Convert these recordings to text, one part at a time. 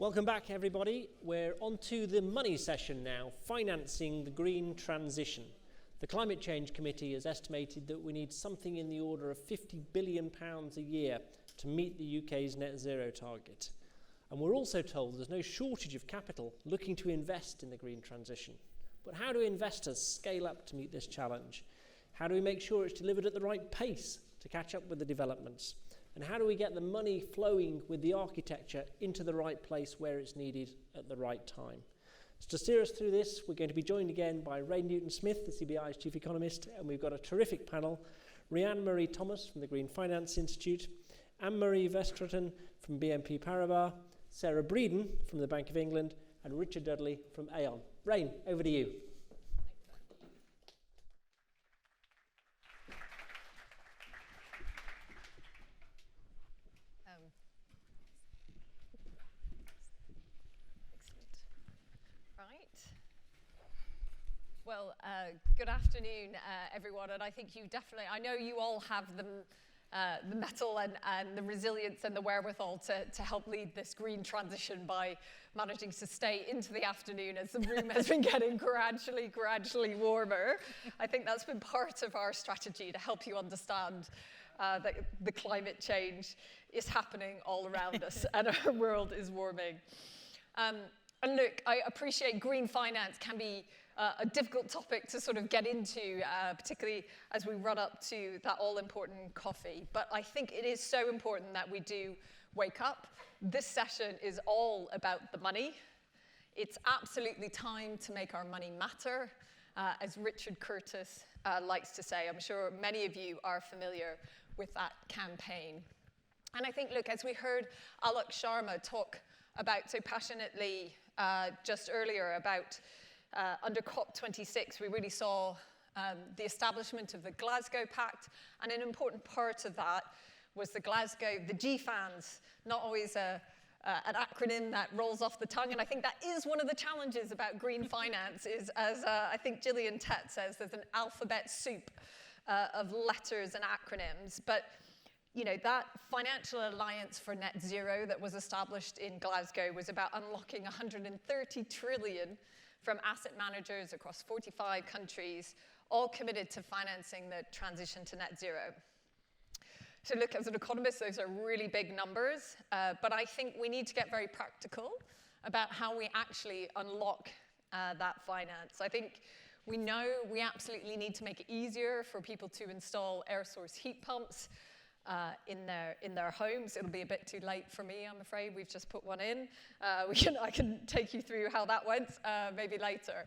Welcome back, everybody. We're on to the money session now, financing the green transition. The Climate Change Committee has estimated that we need something in the order of £50 billion a year to meet the UK's net zero target. And we're also told there's no shortage of capital looking to invest in the green transition. But how do investors scale up to meet this challenge? How do we make sure it's delivered at the right pace to catch up with the developments? And how do we get the money flowing with the architecture into the right place where it's needed at the right time? So to steer us through this, we're going to be joined again by Ray Newton-Smith, the CBI's Chief Economist, and we've got a terrific panel. Rhiannon Marie Thomas from the Green Finance Institute, Anne-Marie Vestreton from BNP Paribas, Sarah Breeden from the Bank of England, and Richard Dudley from Aon. Rain, over to you. Well, good afternoon, everyone, and I think you definitely, I know you all have the mettle and the resilience and the wherewithal to help lead this green transition by managing to stay into the afternoon as the room has been getting gradually warmer. I think that's been part of our strategy to help you understand that the climate change is happening all around us and our world is warming. And look, I appreciate green finance can be a difficult topic to sort of get into, particularly as we run up to that all-important coffee. But I think it is so important that we do wake up. This session is all about the money. It's absolutely time to make our money matter, as Richard Curtis likes to say. I'm sure many of you are familiar with that campaign. And I think, look, as we heard Alok Sharma talk about so passionately just earlier about under COP26, we really saw the establishment of the Glasgow Pact, and an important part of that was the GFANZ, not always an acronym that rolls off the tongue, and I think that is one of the challenges about green finance, is, as I think Gillian Tett says, there's an alphabet soup of letters and acronyms, but you know, that financial alliance for net zero that was established in Glasgow was about unlocking 130 trillion from asset managers across 45 countries, all committed to financing the transition to net zero. So look, as an economist, those are really big numbers, but I think we need to get very practical about how we actually unlock that finance. I think we know we absolutely need to make it easier for people to install air source heat pumps in their homes. It'll be a bit too late for me, I'm afraid. We've just put one in. I can take you through how that went maybe later.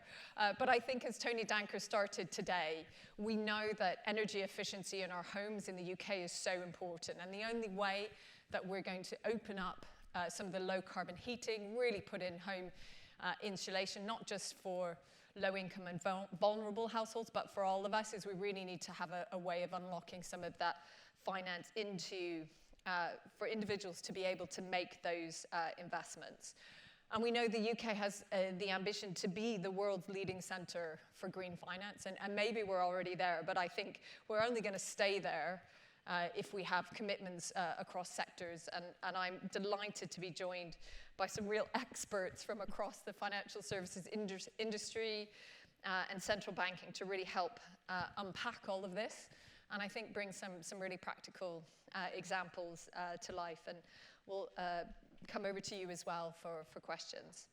But I think as Tony Danker started today, we know that energy efficiency in our homes in the UK is so important. And the only way that we're going to open up some of the low carbon heating, really put in home insulation, not just for low income and vulnerable households, but for all of us, is we really need to have a way of unlocking some of that finance into, for individuals to be able to make those investments. And we know the UK has the ambition to be the world's leading centre for green finance, and maybe we're already there, but I think we're only going to stay there if we have commitments across sectors, and I'm delighted to be joined by some real experts from across the financial services industry and central banking to really help unpack all of this, and I think bring some really practical examples to life. And we'll come over to you as well for questions.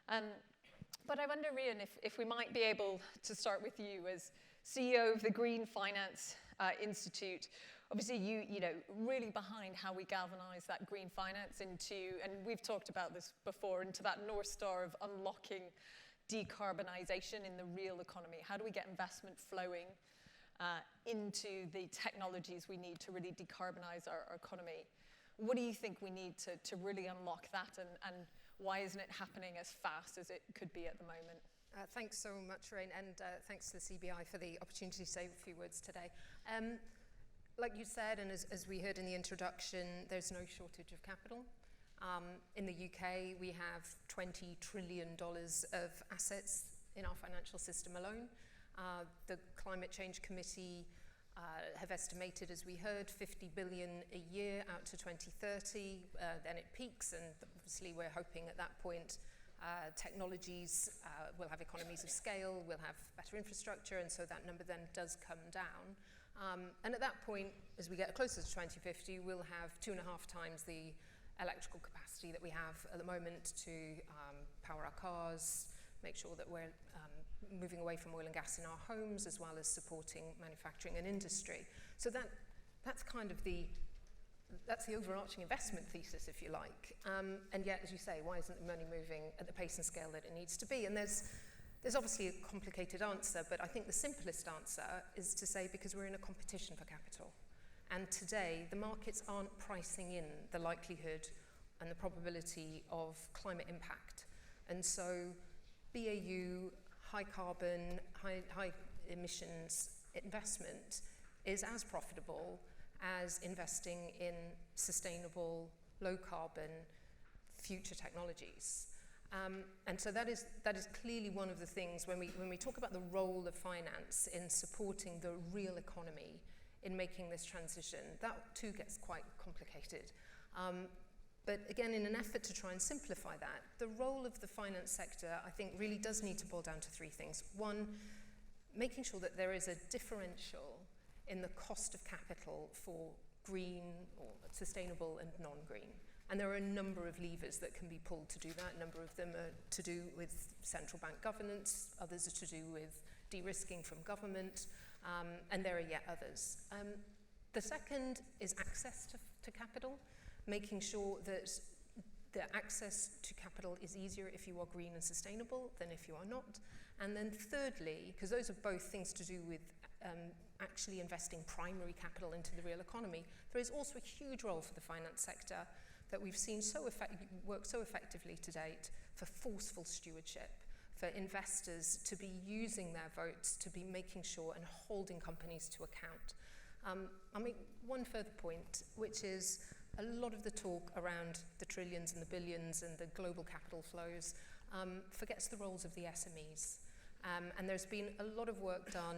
But I wonder, Rhian, if we might be able to start with you as CEO of the Green Finance Institute. Obviously, you know, really behind how we galvanize that green finance into, and we've talked about this before, into that North Star of unlocking decarbonization in the real economy. How do we get investment flowing into the technologies we need to really decarbonize our economy? What do you think we need to really unlock that, and why isn't it happening as fast as it could be at the moment? Thanks so much, Rain, and thanks to the CBI for the opportunity to say a few words today. Like you said, and as we heard in the introduction, there's no shortage of capital. In the UK, we have $20 trillion of assets in our financial system alone. The Climate Change Committee have estimated, as we heard, 50 billion a year out to 2030. Then it peaks, and obviously we're hoping at that point technologies will have economies of scale, we'll have better infrastructure, and so that number then does come down. And at that point, as we get closer to 2050, we'll have 2.5 times the electrical capacity that we have at the moment to power our cars, make sure that we're moving away from oil and gas in our homes, as well as supporting manufacturing and industry. So that's kind of the overarching investment thesis, if you like. And yet, as you say, why isn't the money moving at the pace and scale that it needs to be? And there's obviously a complicated answer, but I think the simplest answer is to say because we're in a competition for capital. And today, the markets aren't pricing in the likelihood and the probability of climate impact. And so BAU, high carbon, high emissions investment is as profitable as investing in sustainable, low carbon future technologies. And so that is clearly one of the things when we talk about the role of finance in supporting the real economy in making this transition, that too gets quite complicated. But again, in an effort to try and simplify that, the role of the finance sector, I think, really does need to boil down to 3 things. One, making sure that there is a differential in the cost of capital for green or sustainable and non-green. And there are a number of levers that can be pulled to do that. A number of them are to do with central bank governance, others are to do with de-risking from government, and there are yet others. The second is access to capital, making sure that the access to capital is easier if you are green and sustainable than if you are not. And then thirdly, because those are both things to do with actually investing primary capital into the real economy, there is also a huge role for the finance sector that we've seen work so effectively to date for forceful stewardship, for investors to be using their votes to be making sure and holding companies to account. I mean, one further point, which is a lot of the talk around the trillions and the billions and the global capital flows forgets the roles of the SMEs. And there's been a lot of work done,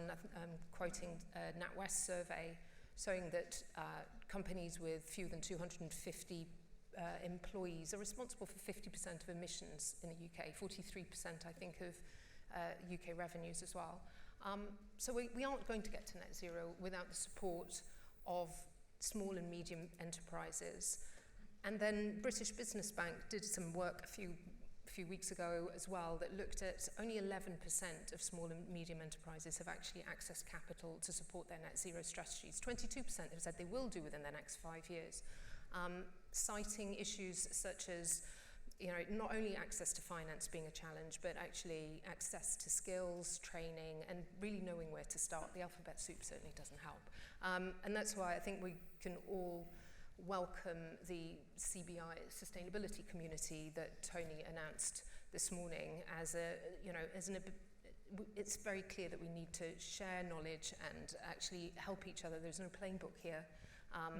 quoting a NatWest survey, showing that companies with fewer than 250 employees are responsible for 50% of emissions in the UK, 43% I think of UK revenues as well. So we aren't going to get to net zero without the support of small and medium enterprises. And then British Business Bank did some work a few weeks ago as well that looked at only 11% of small and medium enterprises have actually accessed capital to support their net zero strategies. 22% have said they will do within the next 5 years. Citing issues such as, not only access to finance being a challenge, but actually access to skills, training, and really knowing where to start. The alphabet soup certainly doesn't help. And that's why I think we can all welcome the CBI sustainability community that Tony announced this morning it's very clear that we need to share knowledge and actually help each other. There's no plain book here.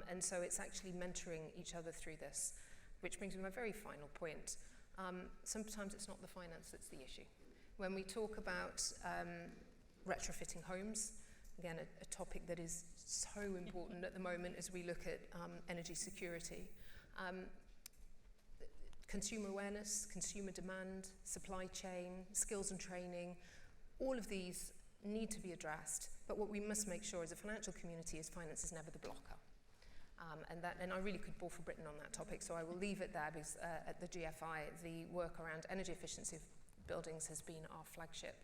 And so it's actually mentoring each other through this, which brings me to my very final point. Sometimes it's not the finance that's the issue. When we talk about retrofitting homes, again, a topic that is so important at the moment as we look at energy security, consumer awareness, consumer demand, supply chain, skills and training, all of these need to be addressed. But what we must make sure as a financial community is finance is never the blocker. And I really could bore for Britain on that topic, so I will leave it there because at the GFI, the work around energy efficiency of buildings has been our flagship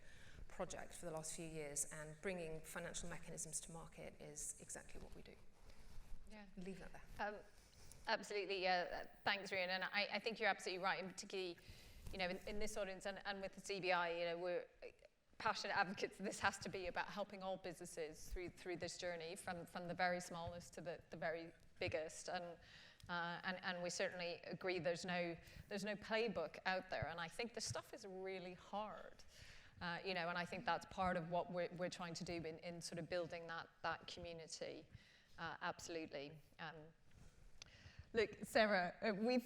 project for the last few years, and bringing financial mechanisms to market is exactly what we do. Yeah. Leave that there. Absolutely, thanks, Rian. And I think you're absolutely right, and particularly, in this audience and with the CBI, we're passionate advocates. This has to be about helping all businesses through this journey, from the very smallest to the very biggest. And we certainly agree there's no playbook out there. And I think the stuff is really hard. And I think that's part of what we're trying to do in sort of building that community. Absolutely. Look, Sarah, we've,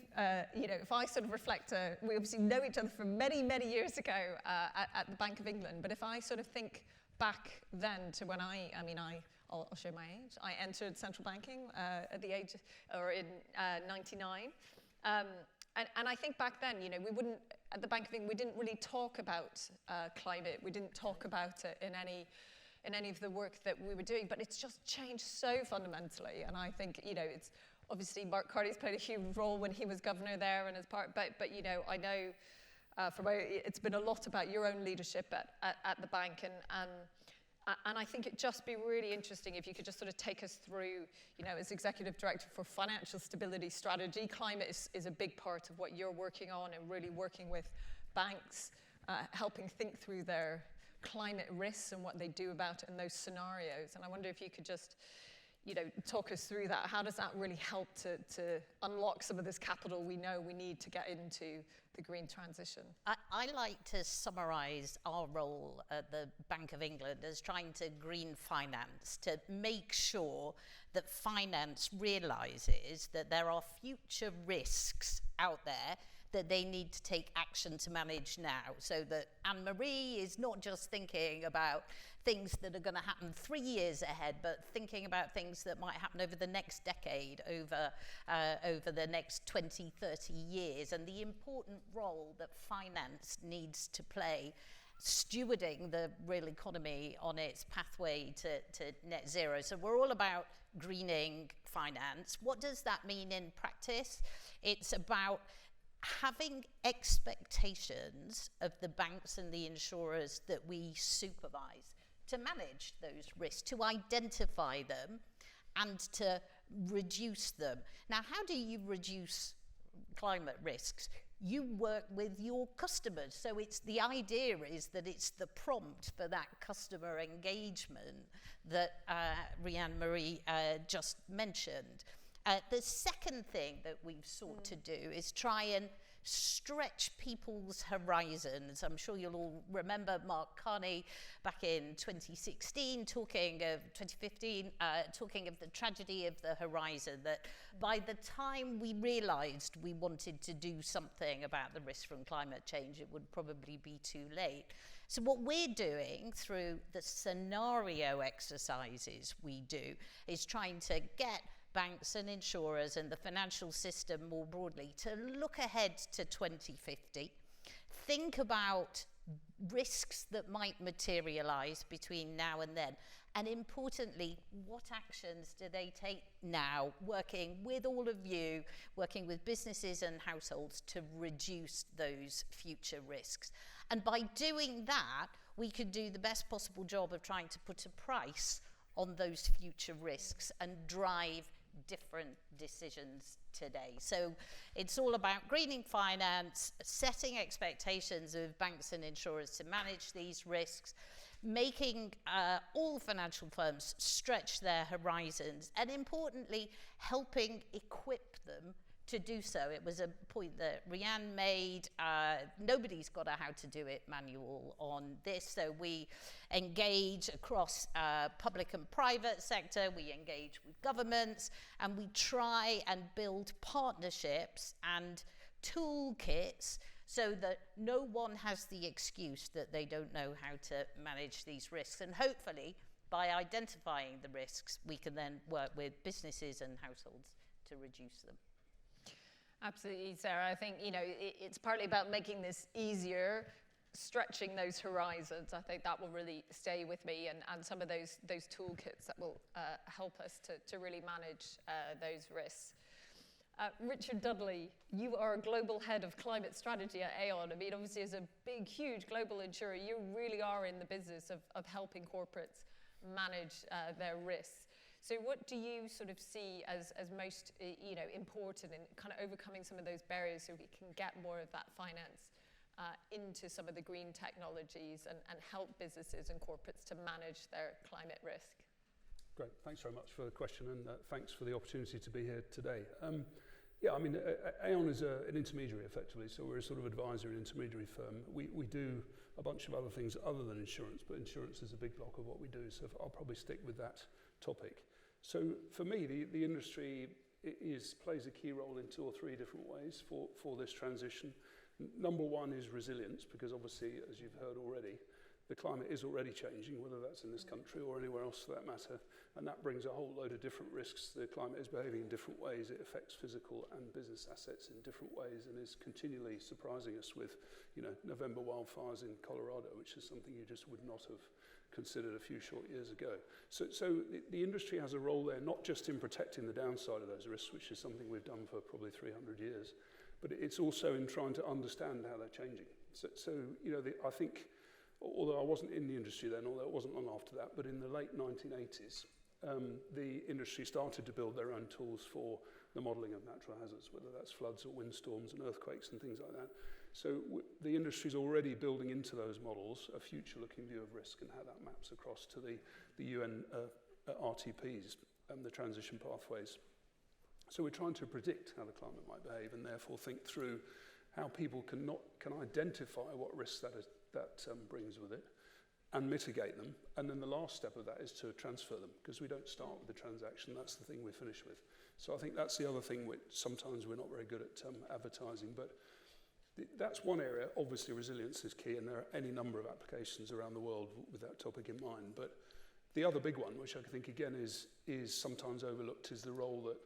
if I sort of reflect, we obviously know each other from many, many years ago at the Bank of England, but if I sort of think back then to when I I'll show my age. I entered central banking at the age, or in 99. And I think back then, we wouldn't, at the Bank of England, we didn't really talk about climate. We didn't talk about it in any of the work that we were doing, but it's just changed so fundamentally. And I think, it's obviously Mark Carney's played a huge role when he was governor there and as part, but I know it's been a lot about your own leadership at the bank, and I think it'd just be really interesting if you could just sort of take us through, as Executive Director for Financial Stability Strategy, climate is a big part of what you're working on, and really working with banks, helping think through their climate risks and what they do about it in those scenarios. And I wonder if you could just, talk us through that. How does that really help to unlock some of this capital we know we need to get into the green transition? I like to summarise our role at the Bank of England as trying to green finance, to make sure that finance realises that there are future risks out there that they need to take action to manage now, so that Anne-Marie is not just thinking about things that are going to happen 3 years ahead, but thinking about things that might happen over the next decade, over the next 20, 30 years, and the important role that finance needs to play stewarding the real economy on its pathway to net zero. So we're all about greening finance. What does that mean in practice? It's about having expectations of the banks and the insurers that we supervise to manage those risks, to identify them and to reduce them. Now, how do you reduce climate risks? You work with your customers. So the idea is that it's the prompt for that customer engagement that Rhian-Marie just mentioned. The second thing that we've sought to do is try and stretch people's horizons. I'm sure you'll all remember Mark Carney back in 2015, talking of the tragedy of the horizon, that by the time we realised we wanted to do something about the risk from climate change, it would probably be too late. So what we're doing through the scenario exercises we do is trying to get banks and insurers and the financial system more broadly to look ahead to 2050, think about risks that might materialise between now and then, and importantly, what actions do they take now, working with all of you, working with businesses and households to reduce those future risks. And by doing that, we can do the best possible job of trying to put a price on those future risks and drive different decisions today. So it's all about greening finance, setting expectations of banks and insurers to manage these risks, making all financial firms stretch their horizons, and importantly, helping equip them to do so. It was a point that Rhian made. Nobody's got a how to do it manual on this, so we engage across public and private sector, we engage with governments, and we try and build partnerships and toolkits so that no one has the excuse that they don't know how to manage these risks. And hopefully, by identifying the risks, we can then work with businesses and households to reduce them. Absolutely, Sarah. I think, it's partly about making this easier, stretching those horizons. I think that will really stay with me, and some of those toolkits that will help us to really manage those risks. Richard Dudley, you are a global head of climate strategy at Aon. I mean, obviously, as a big, huge global insurer, you really are in the business of helping corporates manage their risks. So what do you sort of see as most important in kind of overcoming some of those barriers so we can get more of that finance into some of the green technologies and help businesses and corporates to manage their climate risk? Great, thanks very much for the question, and thanks for the opportunity to be here today. Aon is an intermediary effectively, so we're a sort of advisory intermediary firm. We do a bunch of other things other than insurance, but insurance is a big block of what we do, so I'll probably stick with that topic. So for me, the industry plays a key role in 2 or 3 different ways for this transition. Number one is resilience, because obviously, as you've heard already, the climate is already changing, whether that's in this country or anywhere else for that matter, and that brings a whole load of different risks. The climate is behaving in different ways. It affects physical and business assets in different ways and is continually surprising us with, November wildfires in Colorado, which is something you just would not have considered a few short years ago. So the industry has a role there, not just in protecting the downside of those risks, which is something we've done for probably 300 years, but it's also in trying to understand how they're changing. I think, although I wasn't in the industry then, although it wasn't long after that, but in the late 1980s, the industry started to build their own tools for the modelling of natural hazards, whether that's floods or windstorms and earthquakes and things like that. So the industry's already building into those models a future-looking view of risk and how that maps across to the UN RTPs and the transition pathways. So we're trying to predict how the climate might behave and therefore think through how people can identify what risks that brings with it and mitigate them. And then the last step of that is to transfer them, because we don't start with the transaction. That's the thing we finish with. So I think that's the other thing which sometimes we're not very good at advertising, but that's one area. Obviously resilience is key, and there are any number of applications around the world with that topic in mind. But the other big one, which I think again is sometimes overlooked, is the role that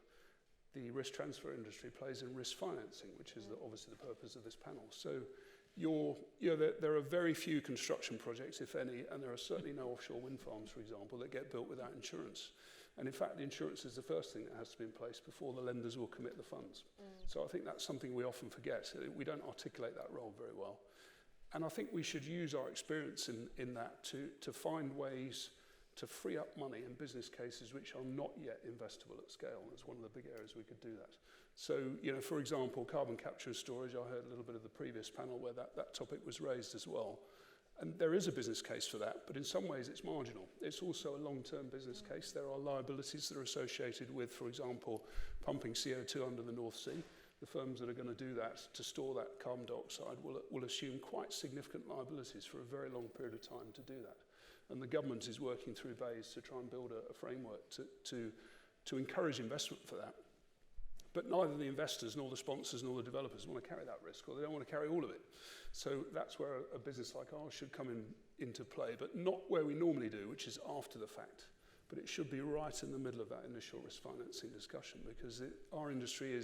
the risk transfer industry plays in risk financing, which is obviously the purpose of this panel. So there are very few construction projects, if any, and there are certainly no offshore wind farms, for example, that get built without insurance. And in fact, the insurance is the first thing that has to be in place before the lenders will commit the funds. So I think that's something we often forget. We don't articulate that role very well. And I think we should use our experience in that to find ways to free up money in business cases which are not yet investable at scale. That's one of the big areas we could do that. So, for example, carbon capture and storage, I heard a little bit of the previous panel where that topic was raised as well. And there is a business case for that, but in some ways it's marginal. It's also a long-term business case. There are liabilities that are associated with, for example, pumping CO2 under the North Sea. The firms that are going to do that, to store that carbon dioxide, will assume quite significant liabilities for a very long period of time to do that. And the government is working through BEIS to try and build a framework to encourage investment for that. But neither the investors nor the sponsors nor the developers want to carry that risk, or they don't want to carry all of it. So that's where a business like ours should come into play, but not where we normally do, which is after the fact. But it should be right in the middle of that initial risk financing discussion, because our industry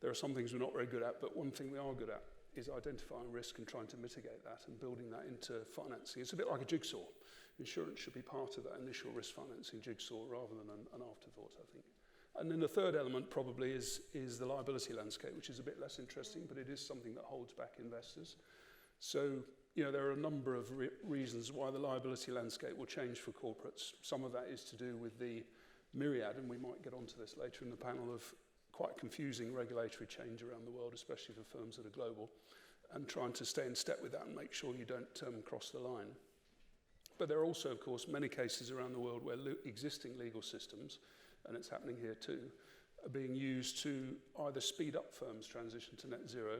there are some things we're not very good at, but one thing we are good at is identifying risk and trying to mitigate that and building that into financing. It's a bit like a jigsaw. Insurance should be part of that initial risk financing jigsaw rather than an afterthought, I think. And then the third element probably is the liability landscape, which is a bit less interesting, but it is something that holds back investors. So, there are a number of reasons why the liability landscape will change for corporates. Some of that is to do with the myriad, and we might get onto this later in the panel, of quite confusing regulatory change around the world, especially for firms that are global, and trying to stay in step with that and make sure you don't cross the line. But there are also, of course, many cases around the world where existing legal systems, and it's happening here too, are being used to either speed up firms' transition to net zero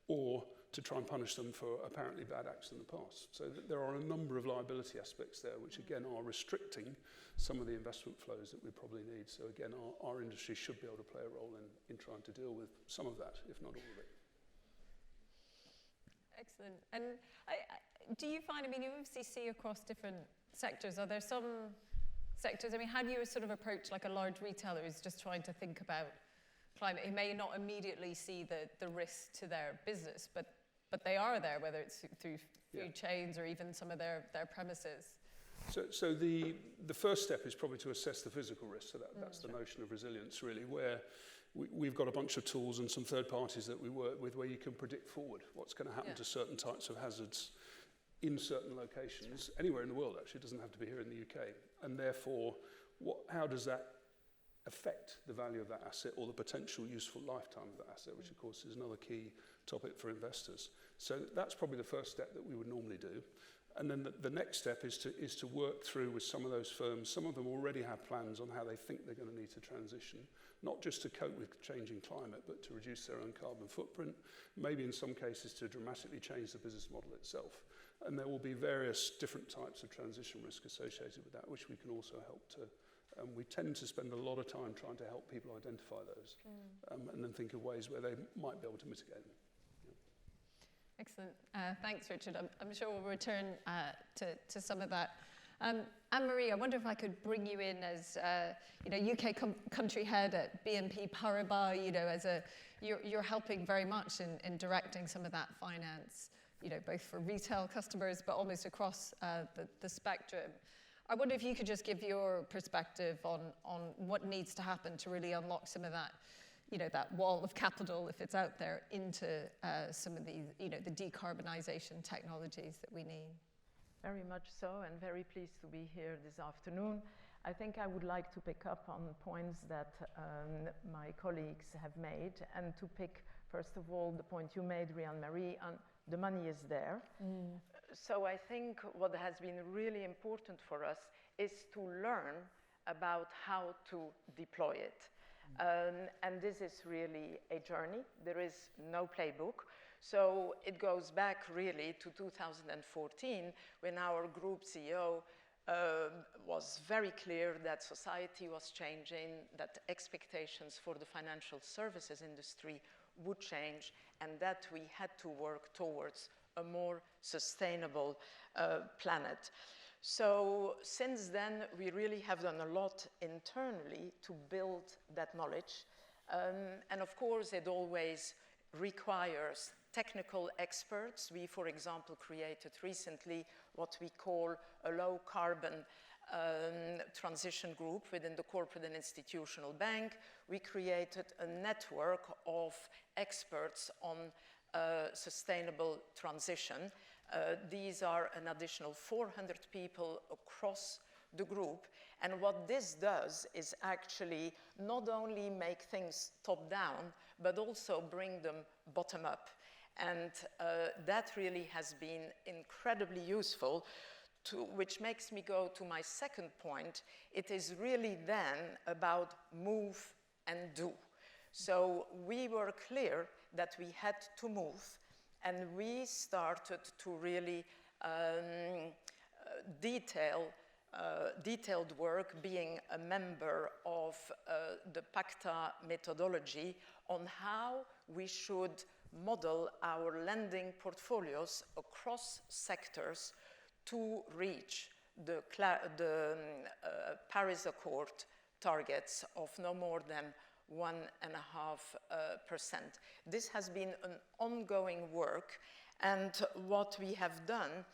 or to try and punish them for apparently bad acts in the past. So there are a number of liability aspects there which again are restricting some of the investment flows that we probably need. So again, our industry should be able to play a role in trying to deal with some of that, if not all of it. Excellent. And do you find, you obviously see across different sectors, are there some sectors, how do you sort of approach like a large retailer who's just trying to think about climate? He may not immediately see the risk to their business, but they are there, whether it's through food chains or even some of their premises. So the first step is probably to assess the physical risk. So that's the notion of resilience, really, where we've got a bunch of tools and some third parties that we work with where you can predict forward what's going to happen to certain types of hazards in certain locations, anywhere in the world actually, it doesn't have to be here in the UK. And therefore, how does that affect the value of that asset or the potential useful lifetime of that asset, which of course is another key topic for investors. So that's probably the first step that we would normally do. And then the next step is to work through with some of those firms. Some of them already have plans on how they think they're going to need to transition, not just to cope with changing climate, but to reduce their own carbon footprint, maybe in some cases to dramatically change the business model itself. And there will be various different types of transition risk associated with that, which we can also help to. We tend to spend a lot of time trying to help people identify those and then think of ways where they might be able to mitigate them. Excellent. Thanks, Richard. I'm sure we'll return to some of that. Anne-Marie, I wonder if I could bring you in as UK country head at BNP Paribas. You're helping very much in directing some of that finance, both for retail customers, but almost across the spectrum. I wonder if you could just give your perspective on what needs to happen to really unlock some of that, that wall of capital, if it's out there, into some of these, the decarbonisation technologies that we need. Very much so, and very pleased to be here this afternoon. I think I would like to pick up on points that my colleagues have made, and to pick, first of all, the point you made, Anne-Marie, on the money is there. So I think what has been really important for us is to learn about how to deploy it. And this is really a journey. There is no playbook. So it goes back really to 2014, when our group CEO was very clear that society was changing, that expectations for the financial services industry would change, and that we had to work towards a more sustainable planet. So since then, we really have done a lot internally to build that knowledge. And of course, it always requires technical experts. We, for example, created recently what we call a low carbon transition group within the Corporate and Institutional Bank. We created a network of experts on sustainable transition. These are an additional 400 people across the group. And what this does is actually not only make things top down, but also bring them bottom up. And that really has been incredibly useful, which makes me go to my second point. It is really then about move and do. So we were clear that we had to move, and we started to really detailed work, being a member of the PACTA methodology, on how we should model our lending portfolios across sectors to reach the Paris Accord targets of no more than 1.5%. This has been an ongoing work, and what we have done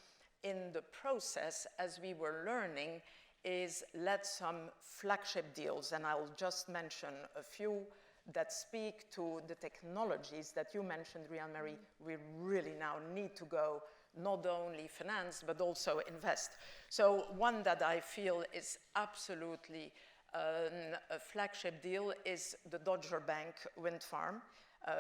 in the process as we were learning is led some flagship deals, and I'll just mention a few that speak to the technologies that you mentioned, Anne-Marie. We really now need to go not only finance, but also invest. So one that I feel is absolutely a flagship deal is the Dodger Bank wind farm,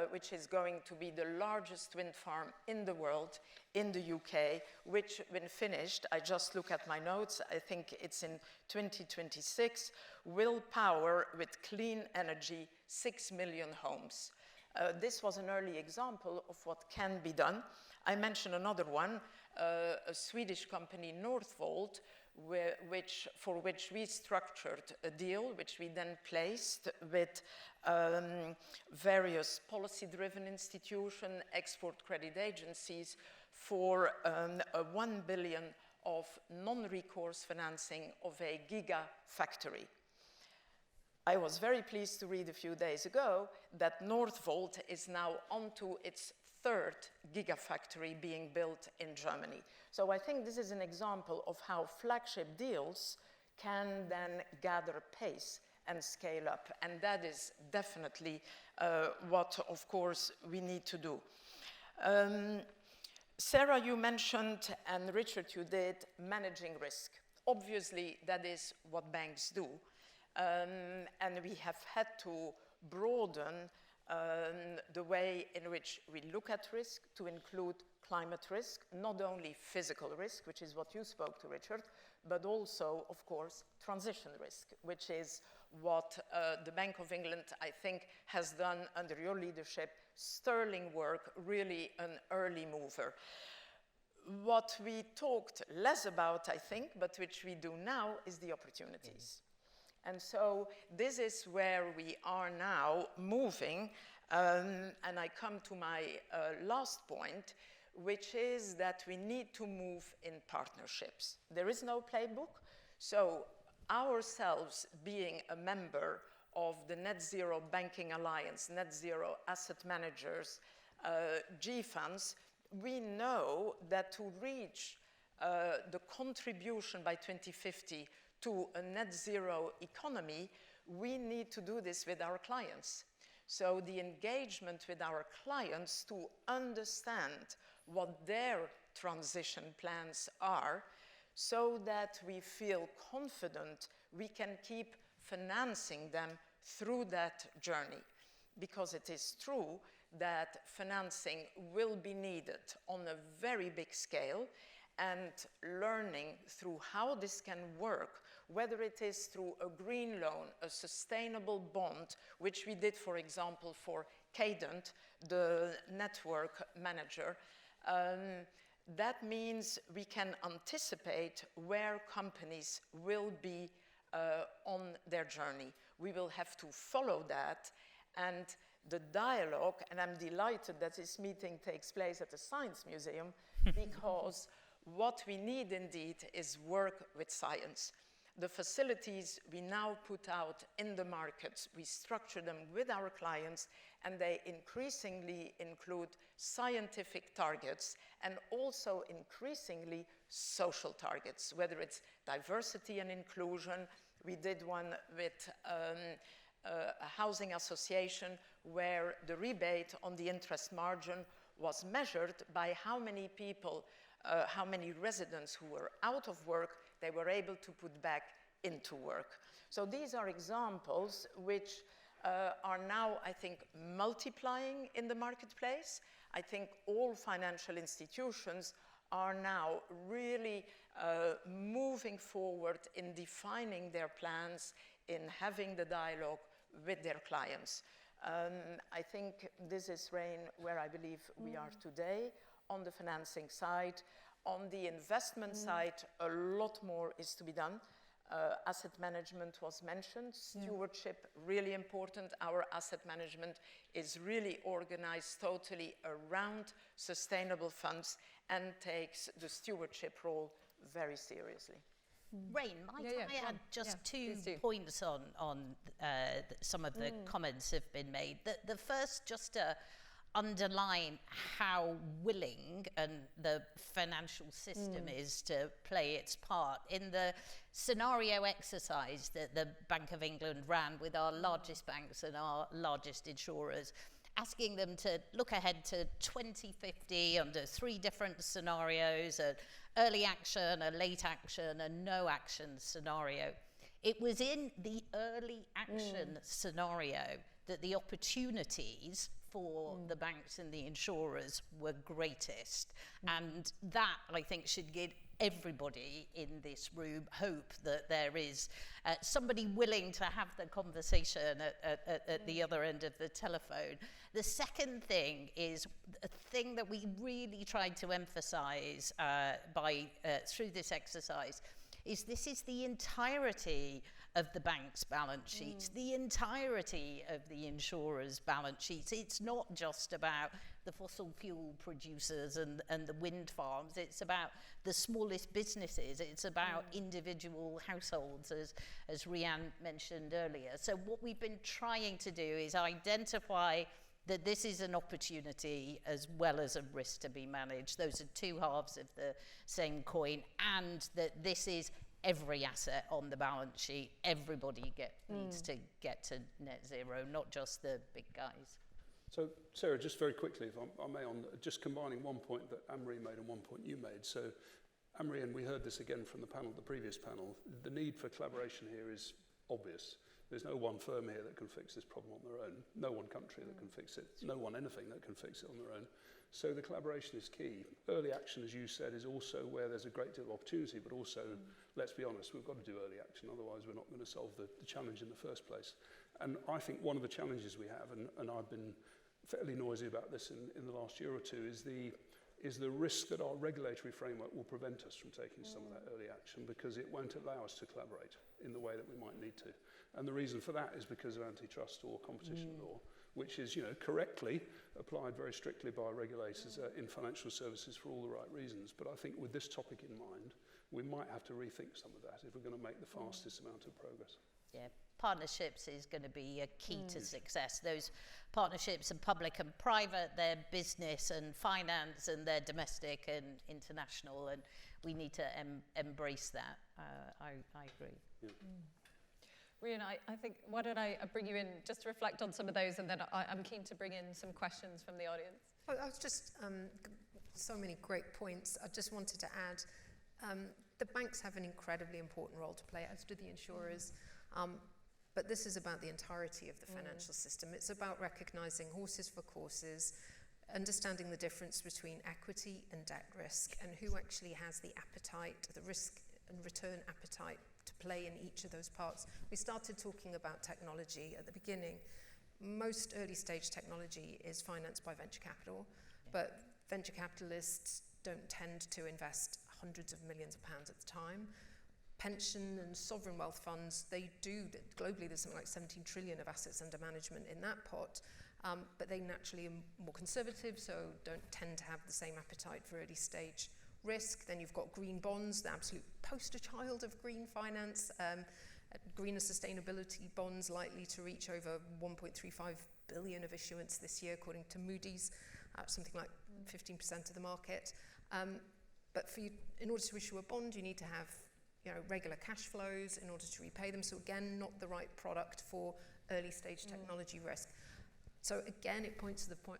which is going to be the largest wind farm in the world, in the UK, which, when finished, I just look at my notes, I think it's in 2026, will power with clean energy 6 million homes. This was an early example of what can be done. I mentioned another one, a Swedish company, Northvolt, for which we structured a deal, which we then placed with various policy-driven institutions, export credit agencies, for 1 billion of non-recourse financing of a gigafactory. I was very pleased to read a few days ago that Northvolt is now onto its third gigafactory being built in Germany. So I think this is an example of how flagship deals can then gather pace and scale up. And that is definitely what, of course, we need to do. Sarah, you mentioned, and Richard, you did, managing risk. Obviously, that is what banks do. And we have had to broaden the way in which we look at risk to include climate risk, not only physical risk, which is what you spoke to, Richard, but also, of course, transition risk, which is what the Bank of England, I think, has done under your leadership. Sterling work, really an early mover. What we talked less about, I think, but which we do now, is the opportunities. And so this is where we are now moving, and I come to my last point. which is that we need to move in partnerships. There is no playbook, so ourselves being a member of the Net Zero Banking Alliance, Net Zero Asset Managers, G funds, we know that to reach the contribution by 2050 to a net zero economy, we need to do this with our clients. So the engagement with our clients to understand what their transition plans are, so that we feel confident we can keep financing them through that journey. Because it is true that financing will be needed on a very big scale, and learning through how this can work, whether it is through a green loan, a sustainable bond, which we did, for example, for Cadent, the network manager. That means we can anticipate where companies will be on their journey. We will have to follow that, and the dialogue, and I'm delighted that this meeting takes place at the Science Museum, because what we need indeed is work with science. The facilities we now put out in the markets, we structure them with our clients, and they increasingly include scientific targets and also increasingly social targets, whether it's diversity and inclusion. We did one with a housing association where the rebate on the interest margin was measured by how many people, how many residents who were out of work they were able to put back into work. So these are examples which are now, I think, multiplying in the marketplace. I think all financial institutions are now really moving forward in defining their plans, in having the dialogue with their clients. I think this is, Rain, where I believe we are today on the financing side. On the investment side, a lot more is to be done. Asset management was mentioned, stewardship, really important. Our asset management is really organized totally around sustainable funds and takes the stewardship role very seriously. Rain, might I add just two points on some of the comments have been made. The first, just to underline how willing and the financial system is to play its part. In the scenario exercise that the Bank of England ran with our largest banks and our largest insurers, asking them to look ahead to 2050 under 3 different scenarios, an early action, a late action, a no action scenario. It was in the early action scenario that the opportunities for the banks and the insurers were greatest. And that, I think, should give everybody in this room hope that there is somebody willing to have the conversation at the other end of the telephone. The second thing is a thing that we really tried to emphasize through this exercise is this is the entirety of the bank's balance sheets, the entirety of the insurer's balance sheets. It's not just about the fossil fuel producers and the wind farms. It's about the smallest businesses. It's about individual households, as Rianne mentioned earlier. So what we've been trying to do is identify that this is an opportunity as well as a risk to be managed. Those are 2 halves of the same coin, and that this is every asset on the balance sheet. Everybody needs to get to net zero, not just the big guys. So, Sarah, just very quickly, if I may, on just combining one point that Anne-Marie made and one point you made. So, Anne-Marie, and we heard this again from the previous panel, the need for collaboration here is obvious. There's no one firm here that can fix this problem on their own, no one country that can fix it, no one anything that can fix it on their own. So the collaboration is key. Early action, as you said, is also where there's a great deal of opportunity, but also, let's be honest, we've got to do early action, otherwise we're not going to solve the challenge in the first place. And I think one of the challenges we have, and I've been fairly noisy about this in the last year or two, is the risk that our regulatory framework will prevent us from taking some of that early action, because it won't allow us to collaborate in the way that we might need to. And the reason for that is because of antitrust or competition law, which is, correctly applied very strictly by regulators in financial services for all the right reasons. But I think with this topic in mind, we might have to rethink some of that if we're going to make the fastest amount of progress. Yeah, partnerships is going to be a key to success. Those partnerships are public and private, they're business and finance, and they're domestic and international, and we need to embrace that. I agree. Yeah. Rian, I think, why don't I bring you in just to reflect on some of those, and then I'm keen to bring in some questions from the audience. I was just, so many great points. I just wanted to add, the banks have an incredibly important role to play, as do the insurers. But this is about the entirety of the financial system. It's about recognizing horses for courses, understanding the difference between equity and debt risk, and who actually has the appetite, the risk and return appetite to play in each of those parts. We started talking about technology at the beginning. Most early stage technology is financed by venture capital, but venture capitalists don't tend to invest hundreds of millions of pounds at a time. Pension and sovereign wealth funds, they do, globally there's something like 17 trillion of assets under management in that pot, but they naturally are more conservative, so don't tend to have the same appetite for early stage risk. Then you've got green bonds, the absolute poster child of green finance, greener sustainability bonds likely to reach over 1.35 billion of issuance this year, according to Moody's, something like 15% of the market. But in order to issue a bond, you need to have regular cash flows in order to repay them. So again, not the right product for early stage technology risk. So again, it points to the point,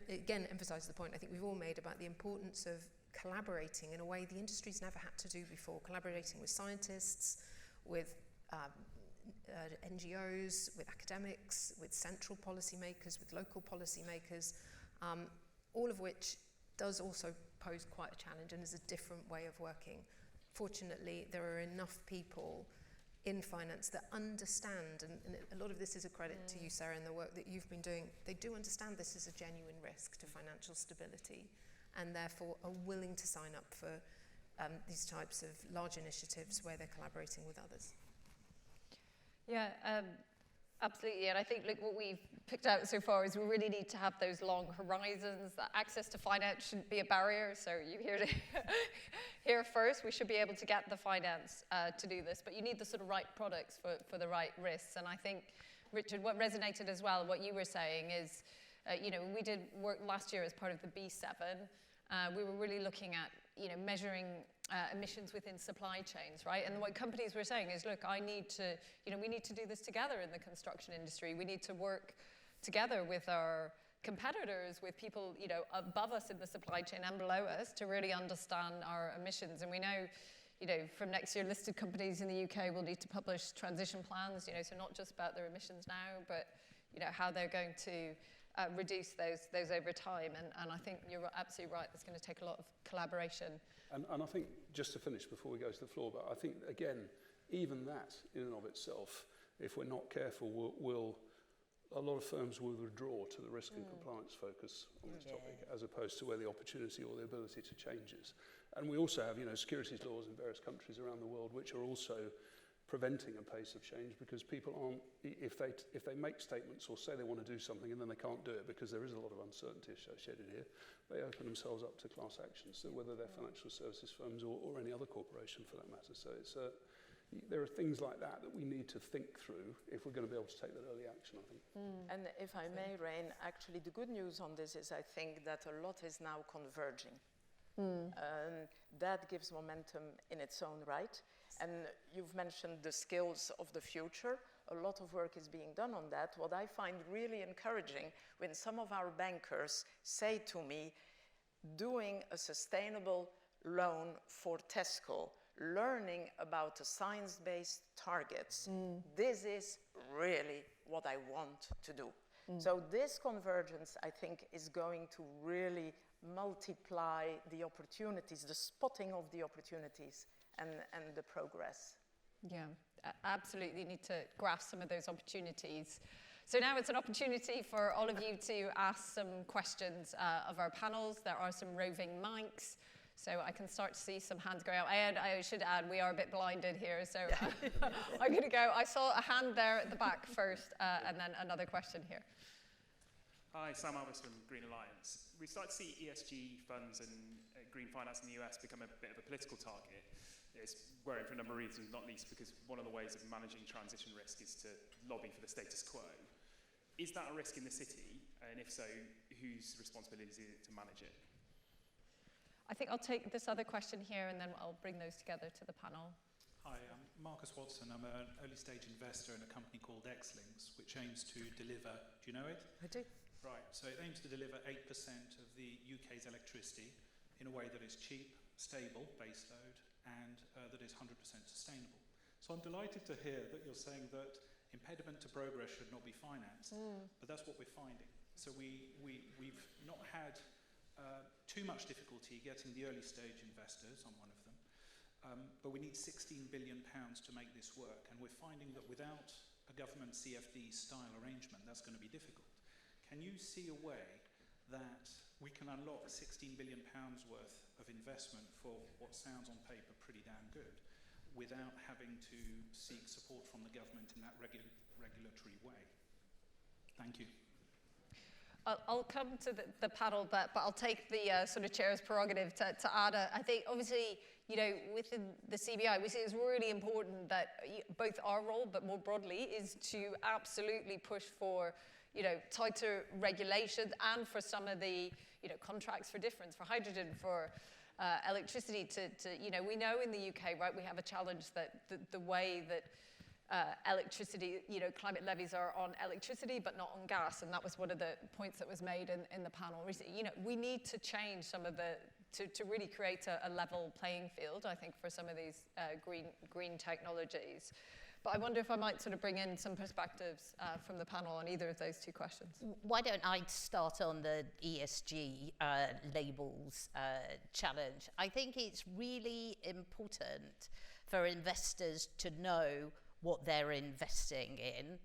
again, emphasizes the point I think we've all made about the importance of collaborating in a way the industry's never had to do before, collaborating with scientists, with NGOs, with academics, with central policymakers, with local policymakers, all of which does also pose quite a challenge and is a different way of working. Fortunately, there are enough people in finance that understand, and a lot of this is a credit to you, Sarah, and the work that you've been doing. They do understand this is a genuine risk to financial stability, and therefore are willing to sign up for these types of large initiatives where they're collaborating with others. Yeah, absolutely. And I think what we've picked out so far is we really need to have those long horizons, that access to finance shouldn't be a barrier. So you hear first, we should be able to get the finance to do this, but you need the sort of right products for the right risks. And I think, Richard, what resonated as well, what you were saying is, we did work last year as part of the B7. We were really looking at, measuring emissions within supply chains, right? And what companies were saying is, look, we need to do this together in the construction industry. We need to work together with our competitors, with people, above us in the supply chain and below us to really understand our emissions. And we know, from next year, listed companies in the UK will need to publish transition plans, so not just about their emissions now, but, how they're going to reduce those over time. And I think you're absolutely right, it's going to take a lot of collaboration. And I think, just to finish before we go to the floor, but I think, again, even that in and of itself, if we're not careful, a lot of firms will withdraw to the risk and compliance focus on this topic, as opposed to where the opportunity or the ability to change is. And we also have, securities laws in various countries around the world, which are also preventing a pace of change, because people aren't, if they make statements or say they want to do something and then they can't do it because there is a lot of uncertainty associated here, they open themselves up to class actions, so whether they're financial services firms or any other corporation for that matter. So there are things like that we need to think through if we're going to be able to take that early action, I think. And if I may, Rain, actually the good news on this is I think that a lot is now converging. That gives momentum in its own right. And you've mentioned the skills of the future. A lot of work is being done on that. What I find really encouraging when some of our bankers say to me, doing a sustainable loan for Tesco, learning about the science-based targets, this is really what I want to do. So this convergence, I think, is going to really multiply the opportunities, the spotting of the opportunities and the progress. Yeah, absolutely need to grasp some of those opportunities. So now it's an opportunity for all of you to ask some questions of our panels. There are some roving mics. So I can start to see some hands going out. And I should add, we are a bit blinded here, so I'm going to go. I saw a hand there at the back first, and then another question here. Hi, Sam Alvis from Green Alliance. We start to see ESG funds and green finance in the US become a bit of a political target. It's worrying for a number of reasons, not least because one of the ways of managing transition risk is to lobby for the status quo. Is that a risk in the city? And if so, whose responsibility is it to manage it? I think I'll take this other question here, and then I'll bring those together to the panel. Hi, I'm Marcus Watson. I'm an early stage investor in a company called Xlinks, which aims to deliver, do you know it? I do. Right, so it aims to deliver 8% of the UK's electricity in a way that is cheap, stable, baseload, and that is 100% sustainable. So I'm delighted to hear that you're saying that impediment to progress should not be financed, but that's what we're finding. So we've not had too much difficulty getting the early stage investors. I'm one of them. But we need £16 billion to make this work, and we're finding that without a government CFD style arrangement, that's going to be difficult. Can you see a way that we can unlock £16 billion worth of investment for what sounds on paper pretty damn good, without having to seek support from the government in that regulatory way? Thank you. I'll come to the panel, but I'll take the sort of chair's prerogative to add. I think obviously, you know, within the CBI, we see it's really important that both our role, but more broadly, is to absolutely push for, you know, tighter regulations and for some of the, you know, contracts for difference, for hydrogen, for electricity to, you know, we know in the UK, right, we have a challenge that the way that electricity, you know, climate levies are on electricity but not on gas, and that was one of the points that was made in the panel recently. You know, we need to change some of the, to really create a level playing field, I think, for some of these green technologies. But I wonder if I might sort of bring in some perspectives from the panel on either of those two questions. Why don't I start on the ESG labels challenge? I think it's really important for investors to know what they're investing in.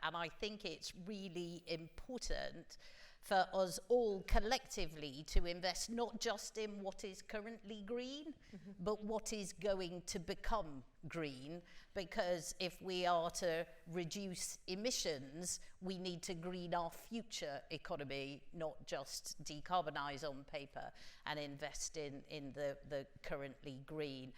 And I think it's really important for us all collectively to invest not just in what is currently green, but what is going to become green. Because if we are to reduce emissions, we need to green our future economy, not just decarbonise on paper and invest in the currently green.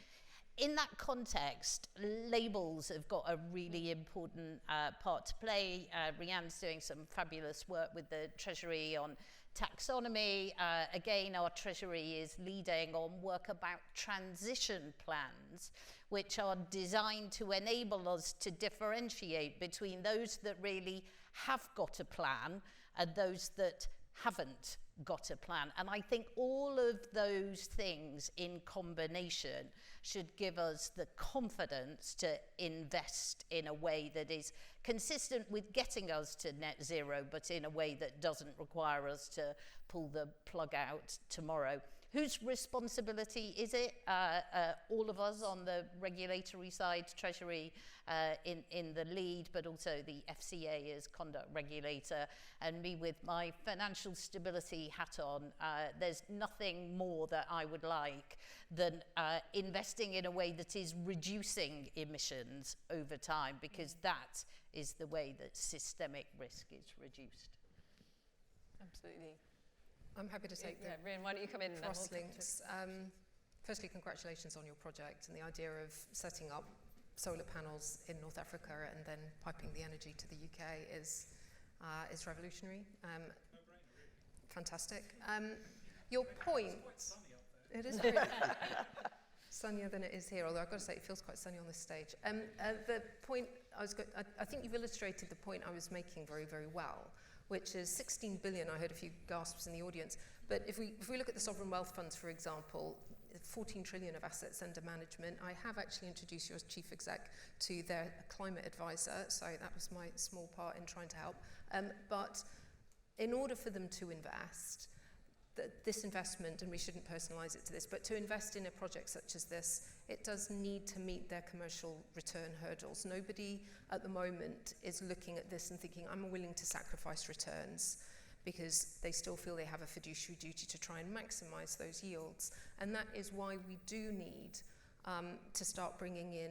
In that context, labels have got a really important part to play. Rianne's doing some fabulous work with the Treasury on taxonomy. Again, our Treasury is leading on work about transition plans, which are designed to enable us to differentiate between those that really have got a plan and those that haven't got a plan. And I think all of those things in combination should give us the confidence to invest in a way that is consistent with getting us to net zero, but in a way that doesn't require us to pull the plug out tomorrow. Whose responsibility is it? All of us on the regulatory side, Treasury in the lead, but also the FCA as conduct regulator, and me with my financial stability hat on. There's nothing more that I would like than investing in a way that is reducing emissions over time, because that is the way that systemic risk is reduced. Absolutely. I'm happy to take Yeah, Rian, why don't you come in? cross-links. Firstly, congratulations on your project, and the idea of setting up solar panels in North Africa and then piping the energy to the UK is revolutionary. Fantastic. Your point. It's quite sunny up there. It is very sunnier than it is here, although I've got to say it feels quite sunny on this stage. The point I think you've illustrated the point I was making very, very well, which is 16 billion. I heard a few gasps in the audience. But if we look at the sovereign wealth funds, for example, 14 trillion of assets under management. I have actually introduced you as chief exec to their climate advisor, so that was my small part in trying to help. But in order for them to invest, this investment, and we shouldn't personalise it to this, but to invest in a project such as this, it does need to meet their commercial return hurdles. Nobody at the moment is looking at this and thinking, I'm willing to sacrifice returns, because they still feel they have a fiduciary duty to try and maximise those yields. And that is why we do need to start bringing in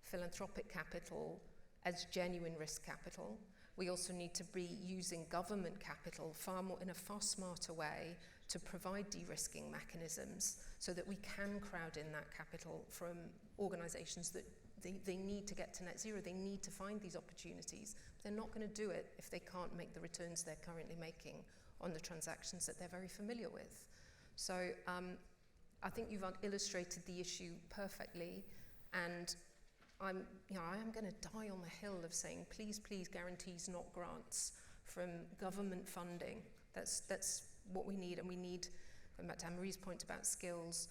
philanthropic capital as genuine risk capital. We also need to be using government capital in a far smarter way to provide de-risking mechanisms so that we can crowd in that capital from organisations that they need to get to net zero. They need to find these opportunities. They're not going to do it if they can't make the returns they're currently making on the transactions that they're very familiar with. So I think you've illustrated the issue perfectly, and I am going to die on the hill of saying, please, guarantees, not grants, from government funding. That's what we need, and we need, going back to Anne-Marie's point about skills,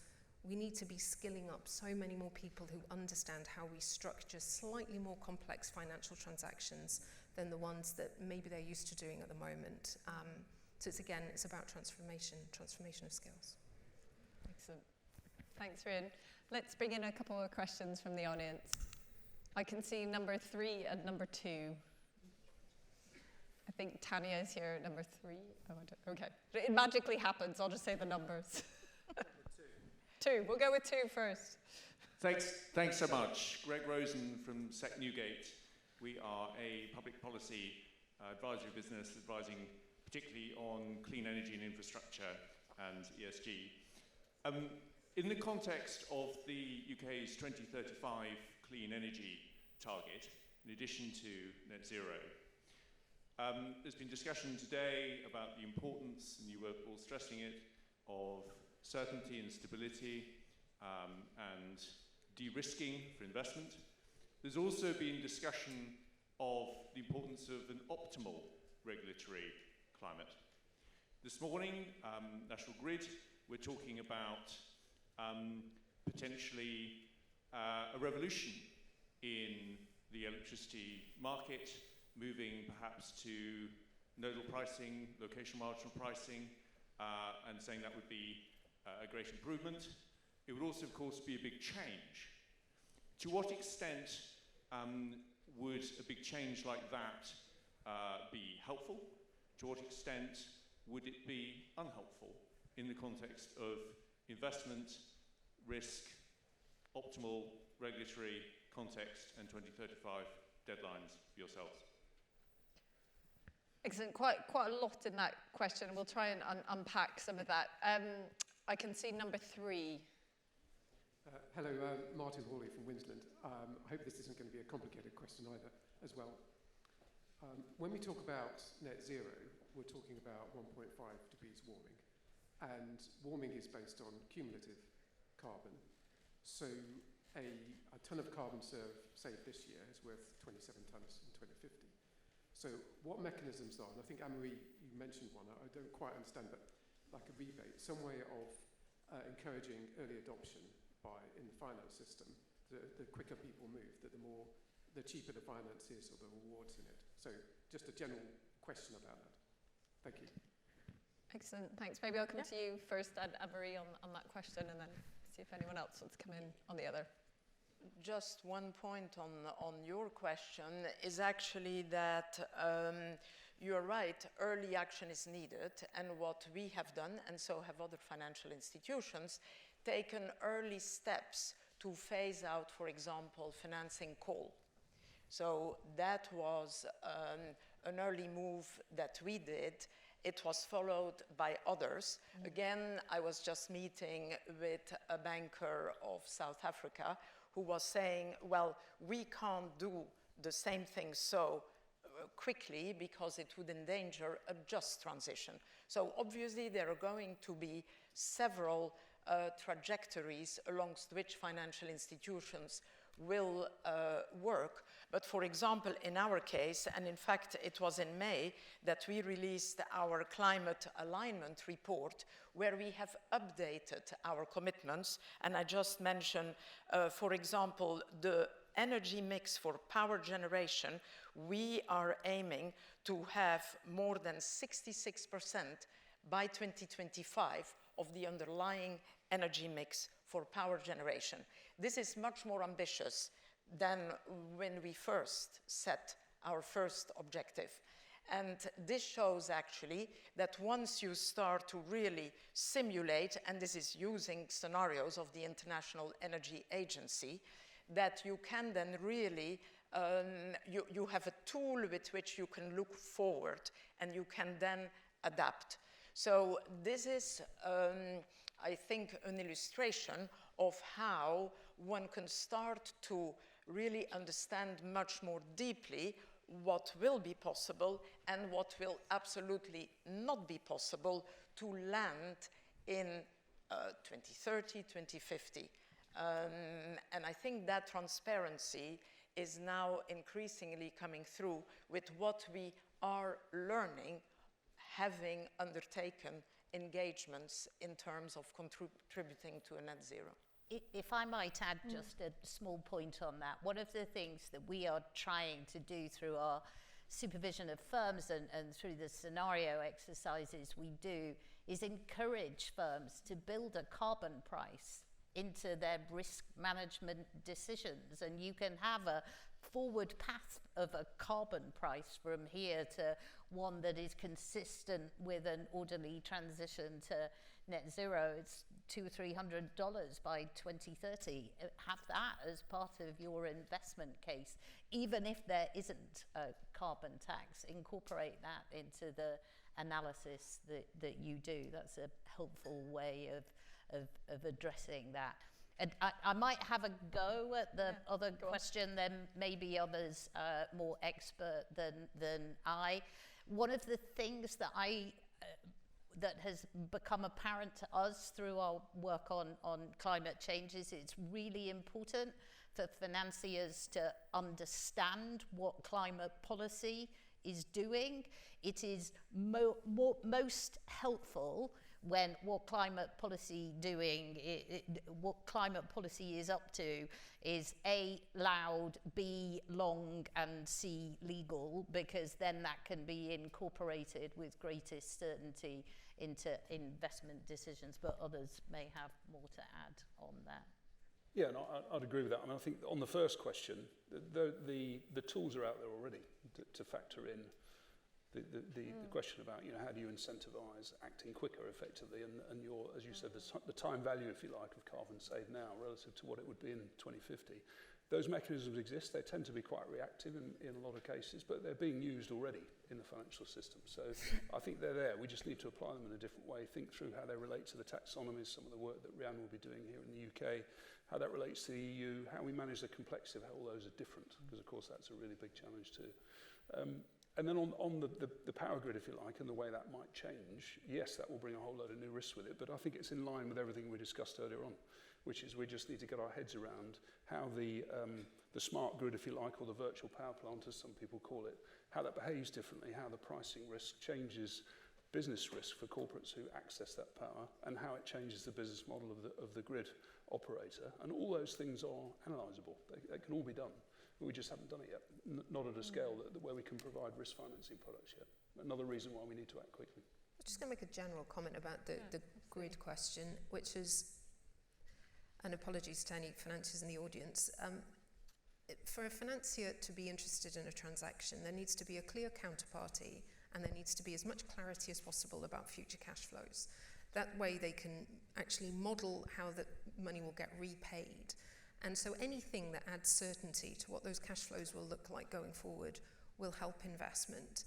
we need to be skilling up so many more people who understand how we structure slightly more complex financial transactions than the ones that maybe they're used to doing at the moment. So it's about transformation of skills. Excellent. Thanks, Ryan. Let's bring in a couple of questions from the audience. I can see number 3 and number 2. I think Tanya is here at number 3. Oh, okay. It magically happens. I'll just say the numbers. 2. We'll go with 2 first. Thanks so much. Greg Rosen from SEC Newgate. We are a public policy advisory business advising particularly on clean energy and infrastructure and ESG. In the context of the UK's 2035 clean energy target, in addition to net zero, there's been discussion today about the importance, and you were all stressing it, of certainty and stability and de-risking for investment. There's also been discussion of the importance of an optimal regulatory climate. This morning, National Grid, we're talking about potentially a revolution in the electricity market, moving perhaps to nodal pricing, location marginal pricing, and saying that would be a great improvement. It would also, of course, be a big change. To what extent would a big change like that be helpful? To what extent would it be unhelpful in the context of investment, risk, optimal regulatory context, and 2035 deadlines for yourselves? Excellent. Quite a lot in that question. We'll try and unpack some of that. I can see number 3. Hello, Martin Hawley from Winsland. I hope this isn't going to be a complicated question either as well. When we talk about net zero, we're talking about 1.5 degrees warming. And warming is based on cumulative carbon. So a ton of carbon saved this year is worth 27 tonnes in 2050. So what mechanisms are, and I think Anne-Marie, you mentioned one, I don't quite understand, but like a rebate, some way of encouraging early adoption in the finance system. The quicker people move, the cheaper the finance is or the rewards in it. So just a general question about that. Thank you. Excellent, thanks. Maybe I'll come to you first, Anne-Marie, on that question, and then see if anyone else wants to come in on the other. Just one point on your question is actually that you're right, early action is needed, and what we have done, and so have other financial institutions, taken early steps to phase out, for example, financing coal. So that was an early move that we did. It was followed by others. Again, I was just meeting with a banker of South Africa who was saying, well, we can't do the same thing so quickly because it would endanger a just transition. So obviously there are going to be several trajectories alongst which financial institutions will work. But for example, in our case, and in fact it was in May that we released our climate alignment report where we have updated our commitments. And I just mentioned, for example, the energy mix for power generation. We are aiming to have more than 66% by 2025 of the underlying energy mix for power generation. This is much more ambitious than when we first set our first objective. And this shows actually that once you start to really simulate, and this is using scenarios of the International Energy Agency, that you can then really, you have a tool with which you can look forward and you can then adapt. So this is, I think, an illustration of how one can start to really understand much more deeply what will be possible and what will absolutely not be possible to land in 2030, 2050. And I think that transparency is now increasingly coming through with what we are learning, having undertaken engagements in terms of contributing to a net zero. If I might add just a small point on that, one of the things that we are trying to do through our supervision of firms and through the scenario exercises we do is encourage firms to build a carbon price into their risk management decisions. And you can have a forward path of a carbon price from here to one that is consistent with an orderly transition to net zero. It's $200 or $300 by 2030. Have that as part of your investment case. Even if there isn't a carbon tax, incorporate that into the analysis that you do. That's a helpful way of addressing that. And I might have a go at the other question, then maybe others more expert than I. One of the things that that has become apparent to us through our work on climate change is it's really important for financiers to understand what climate policy is doing. It is most helpful when what climate policy what climate policy is up to is A, loud, B, long, and C, legal, because then that can be incorporated with greatest certainty into investment decisions, but others may have more to add on that. Yeah, no, I'd agree with that. I mean, I think on the first question, the tools are out there already to factor in the question about, you know, how do you incentivize acting quicker effectively, and your, as you said, the time value, if you like, of carbon saved now relative to what it would be in 2050. Those mechanisms exist. They tend to be quite reactive in a lot of cases, but they're being used already in the financial system. So I think they're there. We just need to apply them in a different way, think through how they relate to the taxonomies, some of the work that Rianne will be doing here in the UK, how that relates to the EU, how we manage the complexity of how all those are different, because of course that's a really big challenge too. And then on the power grid, if you like, and the way that might change, yes, that will bring a whole load of new risks with it, but I think it's in line with everything we discussed earlier on, which is we just need to get our heads around how the smart grid, if you like, or the virtual power plant, as some people call it, how that behaves differently, how the pricing risk changes business risk for corporates who access that power, and how it changes the business model of the grid operator. And all those things are analysable. They can all be done. We just haven't done it yet, not at a scale where we can provide risk financing products yet. Another reason why we need to act quickly. I'm just going to make a general comment about the grid question, which is, and apologies to any financiers in the audience, for a financier to be interested in a transaction, there needs to be a clear counterparty, and there needs to be as much clarity as possible about future cash flows. That way they can actually model how the money will get repaid. And so anything that adds certainty to what those cash flows will look like going forward will help investment.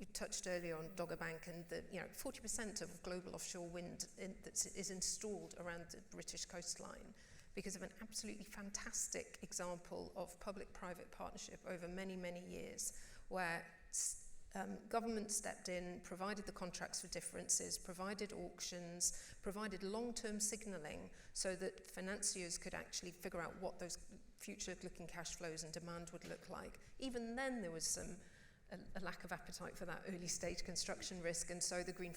You touched earlier on Dogger Bank, and 40% of global offshore wind that is installed around the British coastline because of an absolutely fantastic example of public-private partnership over many, many years, where government stepped in, provided the contracts for differences, provided auctions, provided long-term signalling so that financiers could actually figure out what those future-looking cash flows and demand would look like. Even then, there was a lack of appetite for that early-stage construction risk, and so the Green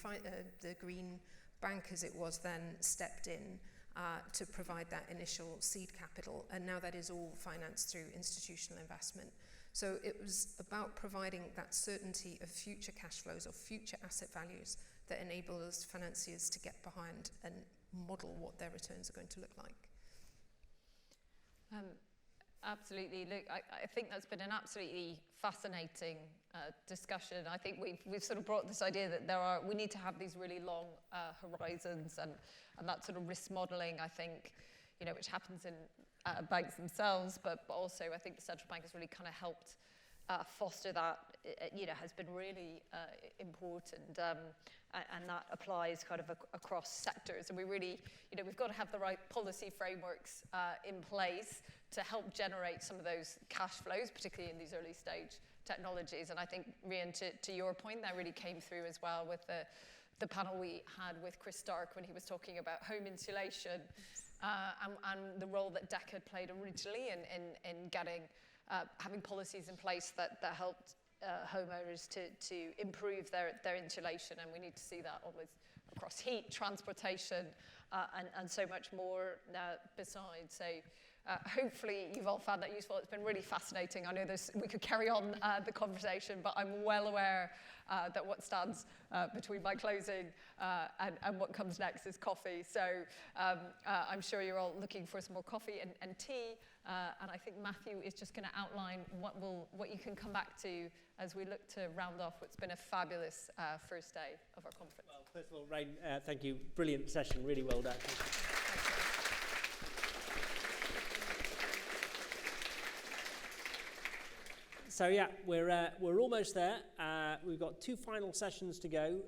Bank, as it was then, stepped in to provide that initial seed capital, and now that is all financed through institutional investment. So it was about providing that certainty of future cash flows or future asset values that enables financiers to get behind and model what their returns are going to look like. Absolutely. Look, I think that's been an absolutely fascinating discussion. I think we've sort of brought this idea that we need to have these really long horizons and that sort of risk modelling, I think, which happens in banks themselves, but also I think the central bank has really kind of helped foster that, has been really important, and that applies kind of across sectors. And we really, we've got to have the right policy frameworks in place to help generate some of those cash flows, particularly in these early stage technologies. And I think, Rian, to your point, that really came through as well with the panel we had with Chris Stark when he was talking about home insulation and the role that DEC had played originally in getting having policies in place that helped homeowners to improve their insulation, and we need to see that always across heat, transportation, and so much more besides. So hopefully you've all found that useful. It's been really fascinating. I know we could carry on the conversation, but I'm well aware that what stands between my closing and what comes next is coffee. So I'm sure you're all looking for some more coffee and tea. And I think Matthew is just going to outline what you can come back to as we look to round off what's been a fabulous first day of our conference. Well, first of all, Rain, thank you. Brilliant session. Really well done. So yeah, we're almost there. We've got 2 final sessions to go.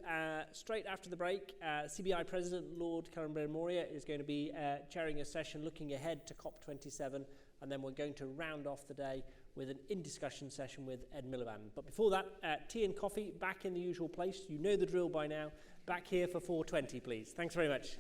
Straight after the break, CBI President Lord Karen-Moria is going to be chairing a session looking ahead to COP27, and then we're going to round off the day with an in-discussion session with Ed Miliband. But before that, tea and coffee back in the usual place. You know the drill by now. Back here for 4:20, please. Thanks very much.